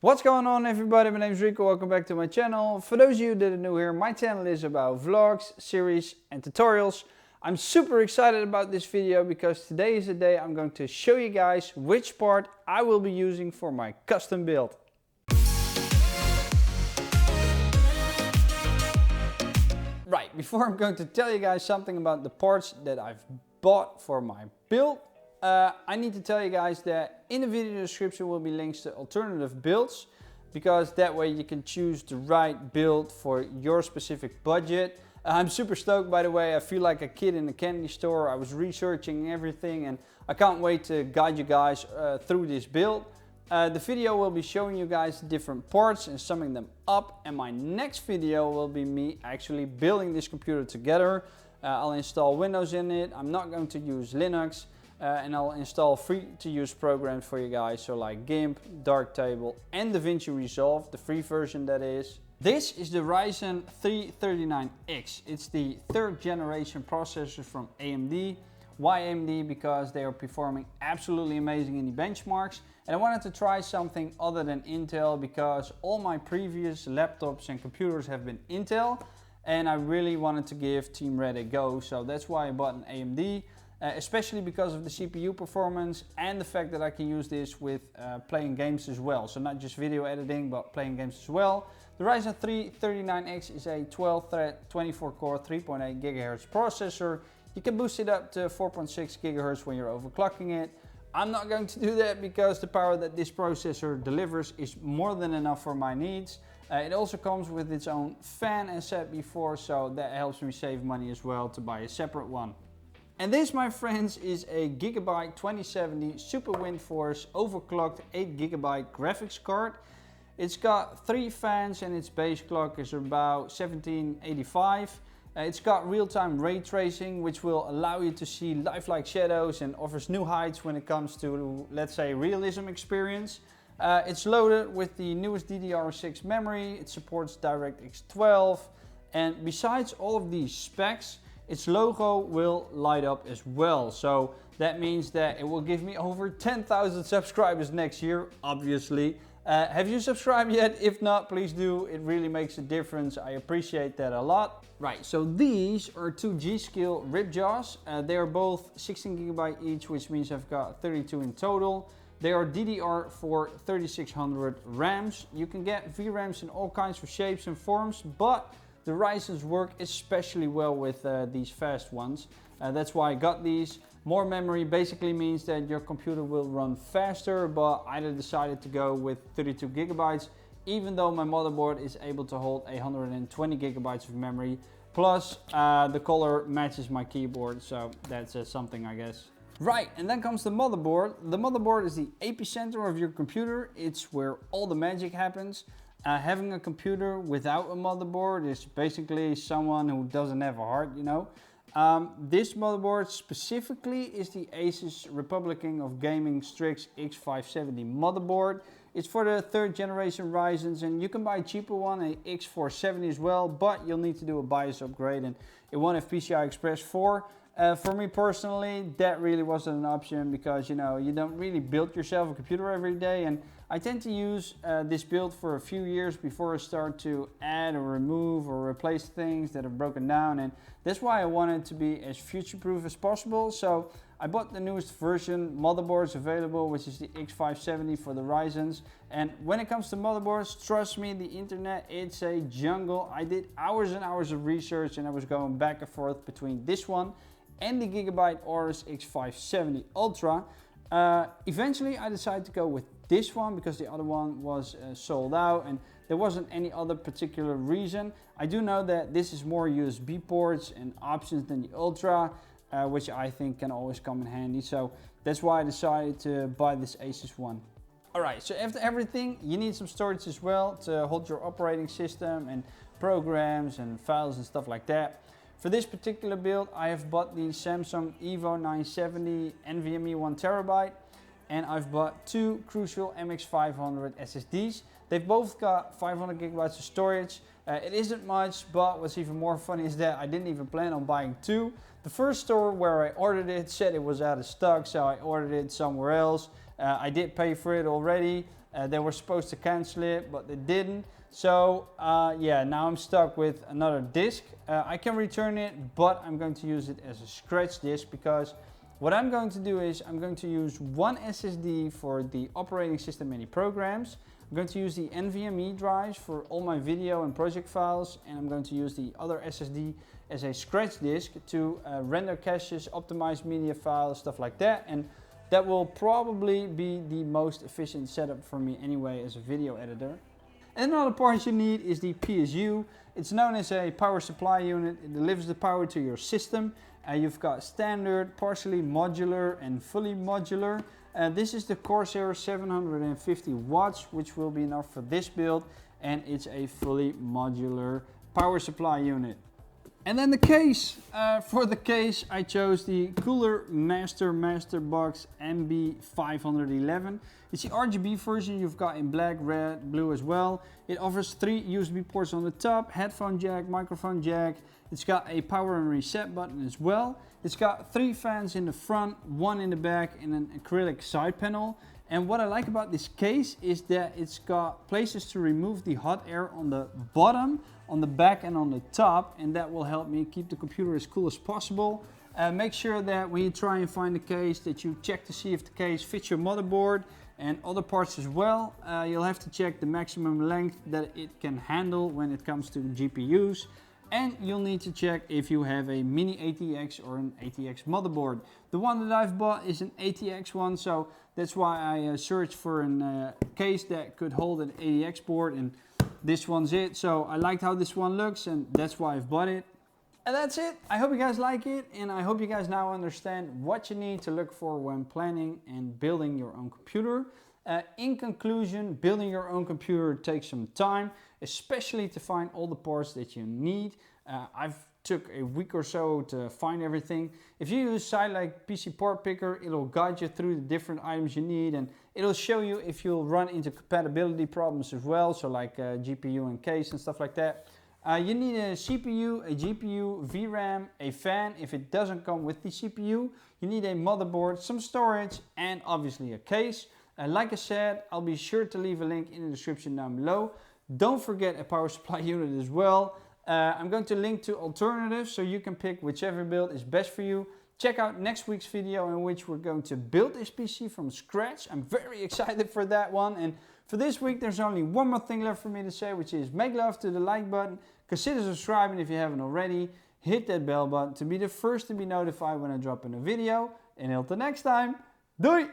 What's going on everybody, my name is Rico, welcome back to my channel. For those of you that are new here, my channel is about vlogs, series and tutorials. I'm super excited about this video because today is the day I'm going to show you guys which part I will be using for my custom build. Right, before I'm going to tell you guys something about the parts that I've bought for my build, I need to tell you guys that in the video description will be links to alternative builds, because that way you can choose the right build for your specific budget. I'm super stoked, by the way. I feel like a kid in a candy store. I was researching everything and I can't wait to guide you guys through this build. The video will be showing you guys the different parts and summing them up, and my next video will be me actually building this computer together. I'll install Windows in it. I'm not going to use Linux. And I'll install free to use programs for you guys, so like GIMP, Darktable and DaVinci Resolve, the free version that is. This is the Ryzen 9-3900x. It's the third generation processor from AMD. Why AMD? Because they are performing absolutely amazing in the benchmarks. And I wanted to try something other than Intel because all my previous laptops and computers have been Intel. And I really wanted to give Team Red a go, so that's why I bought an AMD. Especially because of the CPU performance and the fact that I can use this with playing games as well. So not just video editing, but playing games as well. The Ryzen 9-3900x is a 12-thread, 24-core, 3.8 GHz processor. You can boost it up to 4.6 GHz when you're overclocking it. I'm not going to do that because the power that this processor delivers is more than enough for my needs. It also comes with its own fan, as said before, so that helps me save money as well to buy a separate one. And this, my friends, is a Gigabyte 2070 Super Windforce overclocked 8GB graphics card. It's got 3 fans and its base clock is about 1785. It's got real-time ray tracing, which will allow you to see lifelike shadows and offers new heights when it comes to, let's say, realism experience. It's loaded with the newest DDR6 memory. It supports DirectX 12. And besides all of these specs, its logo will light up as well, so that means that it will give me over 10,000 subscribers next year, obviously. Have you subscribed yet? If not, please do. It really makes a difference. I appreciate that a lot. Right, so these are 2 G-Skill Ripjaws. They are both 16GB each, which means I've got 32 in total. They are DDR4 3600 RAMs. You can get VRAMs in all kinds of shapes and forms, but the Ryzen's work especially well with these fast ones. That's why I got these. More memory basically means that your computer will run faster, but I decided to go with 32 gigabytes, even though my motherboard is able to hold 120 gigabytes of memory. Plus the color matches my keyboard, so that's something, I guess. Right, and then comes the motherboard. The motherboard is the epicenter of your computer. It's where all the magic happens. Having a computer without a motherboard is basically someone who doesn't have a heart, you know. This motherboard specifically is the Asus Republican of Gaming Strix X570 motherboard. It's for the 3rd generation Ryzens, and you can buy a cheaper one, a X470 as well, but you'll need to do a BIOS upgrade, and it won't have PCI Express 4. For me personally, that really wasn't an option because, you know, you don't really build yourself a computer every day, and I tend to use this build for a few years before I start to add or remove or replace things that are broken down, and that's why I wanted to be as future-proof as possible. So I bought the newest version motherboards available, which is the X570 for the Ryzens. And when it comes to motherboards, trust me, the internet, it's a jungle. I did hours and hours of research and I was going back and forth between this one and the Gigabyte Aorus X570 Ultra. Eventually I decided to go with this one because the other one was sold out and there wasn't any other particular reason. I do know that this is more USB ports and options than the Ultra, which I think can always come in handy. So that's why I decided to buy this Asus one. Alright, so after everything, you need some storage as well to hold your operating system and programs and files and stuff like that. For this particular build, I have bought the Samsung Evo 970 NVMe 1TB, and I've bought 2 Crucial MX500 SSDs. They've both got 500 gigabytes of storage. It isn't much, but what's even more funny is that I didn't even plan on buying 2. The first store where I ordered it said it was out of stock, so I ordered it somewhere else. I did pay for it already, They were supposed to cancel it, but they didn't. So yeah, now I'm stuck with another disk. I can return it, but I'm going to use it as a scratch disk, because what I'm going to do is I'm going to use one SSD for the operating system many programs. I'm going to use the NVMe drives for all my video and project files, and I'm going to use the other SSD as a scratch disk to render caches, optimize media files, stuff like that. And that will probably be the most efficient setup for me anyway as a video editor. And another part you need is the PSU. It's known as a power supply unit. It delivers the power to your system. You've got standard, partially modular and fully modular. This is the Corsair 750 watts, which will be enough for this build. And it's a fully modular power supply unit. And then the case. For the case I chose the Cooler Masterbox MB511. It's the RGB version you've got in black, red, blue as well. It offers 3 USB ports on the top, headphone jack, microphone jack. It's got a power and reset button as well. It's got 3 fans in the front, 1 in the back, and an acrylic side panel. And what I like about this case is that it's got places to remove the hot air on the bottom, on the back and on the top, and that will help me keep the computer as cool as possible. Make sure that when you try and find the case that you check to see if the case fits your motherboard and other parts as well. You'll have to check the maximum length that it can handle when it comes to GPUs. And you'll need to check if you have a mini ATX or an ATX motherboard. The one that I've bought is an ATX one, so that's why I searched for a case that could hold an ATX board, and this one's it. So I liked how this one looks, and that's why I've bought it. And that's it. I hope you guys like it, and I hope you guys now understand what you need to look for when planning and building your own computer. In conclusion, building your own computer takes some time, especially to find all the parts that you need. I've took a week or so to find everything. If you use a site like PC Part Picker, it'll guide you through the different items you need, and it'll show you if you'll run into compatibility problems as well, so like GPU and case and stuff like that. You need a CPU, a GPU, VRAM, a fan if it doesn't come with the CPU. You need a motherboard, some storage, and obviously a case. Like I said, I'll be sure to leave a link in the description down below. Don't forget a power supply unit as well. I'm going to link to alternatives so you can pick whichever build is best for you. Check out next week's video in which we're going to build this PC from scratch. I'm very excited for that one. And for this week, there's only one more thing left for me to say, which is make love to the like button. Consider subscribing if you haven't already. Hit that bell button to be the first to be notified when I drop in a video. And until next time, doei!